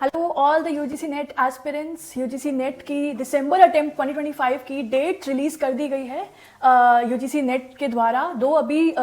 Hello all the UGC net aspirants. UGC net की दिसंबर attempt 2025 की date release कर दी गई है यूजीसी नेट के द्वारा। दो अभी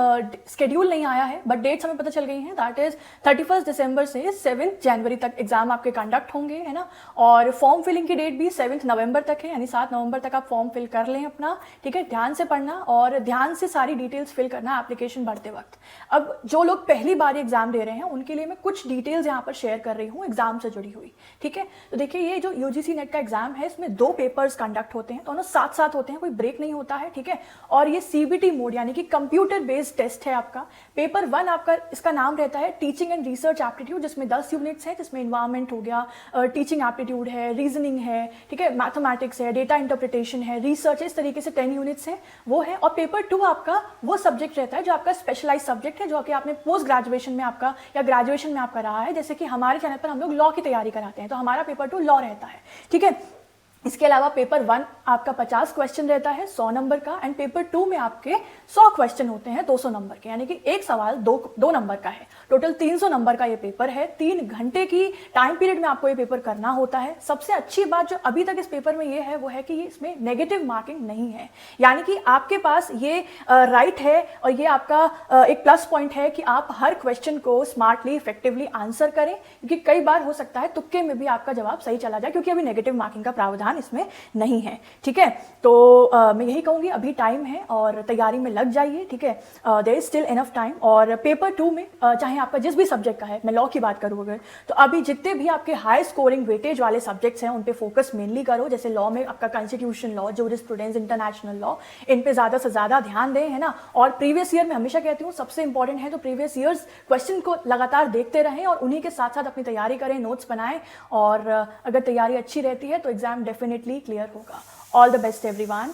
स्केड्यूल नहीं आया है बट डेट्स हमें पता चल गई हैं। दैट इज 31 दिसंबर से 7 जनवरी तक एग्जाम आपके कंडक्ट होंगे, है ना। और फॉर्म फिलिंग की डेट भी 7 नवंबर तक है, यानी 7 नवंबर तक आप फॉर्म फिल कर लें अपना, ठीक है। ध्यान से पढ़ना और ध्यान से सारी डिटेल्स फिल करना एप्लीकेशन भरते वक्त। अब जो लोग पहली बार एग्जाम दे रहे हैं उनके लिए मैं कुछ डिटेल्स यहाँ पर शेयर कर रही हूँ एग्जाम से जुड़ी हुई, ठीक है। तो देखिए, ये जो यूजीसी नेट का एग्जाम है इसमें 2 पेपर्स कंडक्ट होते हैं, दोनों साथ साथ होते हैं, कोई ब्रेक नहीं होता है, ठीक है। और ये सीबीटी मोड यानी कि कंप्यूटर बेस्ड टेस्ट है आपका। पेपर 1 आपका, इसका नाम रहता है टीचिंग एंड रिसर्च एप्टीट्यूड, जिसमें 10 यूनिट्स हैं, जिसमें इन्वायरमेंट हो गया, टीचिंग एप्टीट्यूड है, रीजनिंग है, ठीक है, मैथमेटिक्स है, डेटा इंटरप्रिटेशन है, रिसर्च है, इस तरीके से 10 यूनिट्स हैं वो है। और पेपर 2 आपका वो सब्जेक्ट रहता है जो आपका स्पेशलाइज सब्जेक्ट है, जो कि आपने पोस्ट ग्रेजुएशन में आपका या ग्रेजुएशन में आपका रहा है। जैसे कि हमारे चैनल पर हम लोग लॉ की तैयारी कराते हैं तो हमारा पेपर 2 लॉ रहता है, ठीक है। इसके अलावा पेपर 1 आपका 50 क्वेश्चन रहता है 100 नंबर का, एंड पेपर 2 में आपके 100 क्वेश्चन होते हैं 200 नंबर के, यानी कि एक सवाल दो नंबर का है। टोटल 300 नंबर का ये पेपर है। 3 घंटे की टाइम पीरियड में आपको ये पेपर करना होता है। सबसे अच्छी बात जो अभी तक इस पेपर में ये है वो है कि इसमें नेगेटिव मार्किंग नहीं है, यानी कि आपके पास ये राइट है और ये आपका एक प्लस पॉइंट है कि आप हर क्वेश्चन को स्मार्टली इफेक्टिवली आंसर करें, क्योंकि कई बार हो सकता है तुक्के में भी आपका जवाब सही चला जाए, क्योंकि अभी नेगेटिव मार्किंग का प्रावधान इसमें नहीं है, ठीक है। तो मैं यही कहूंगी, अभी टाइम है और तैयारी में लग जाइए, ठीक है। There is still enough time. और पेपर 2 में चाहे आपका जिस भी सब्जेक्ट का है, मैं लॉ की बात करूँ अगर, तो अभी जितने भी आपके हाई स्कोरिंग वेटेज वाले सब्जेक्ट्स हैं उन पे फोकस मेनली करो। जैसे लॉ में आपका constitution law, jurisprudence, international law, इन पे ज्यादा से ज्यादा ध्यान दें, है ना। और प्रीवियस ईयर में हमेशा कहती हूँ सबसे इंपॉर्टेंट है तो प्रीवियस ईयर्स क्वेश्चन को लगातार देखते रहें और उन्हीं के साथ साथ अपनी तैयारी करें, नोट्स बनाएं। और अगर तैयारी अच्छी रहती है तो एग्जाम डेफिनेटली क्लियर होगा। All the best everyone.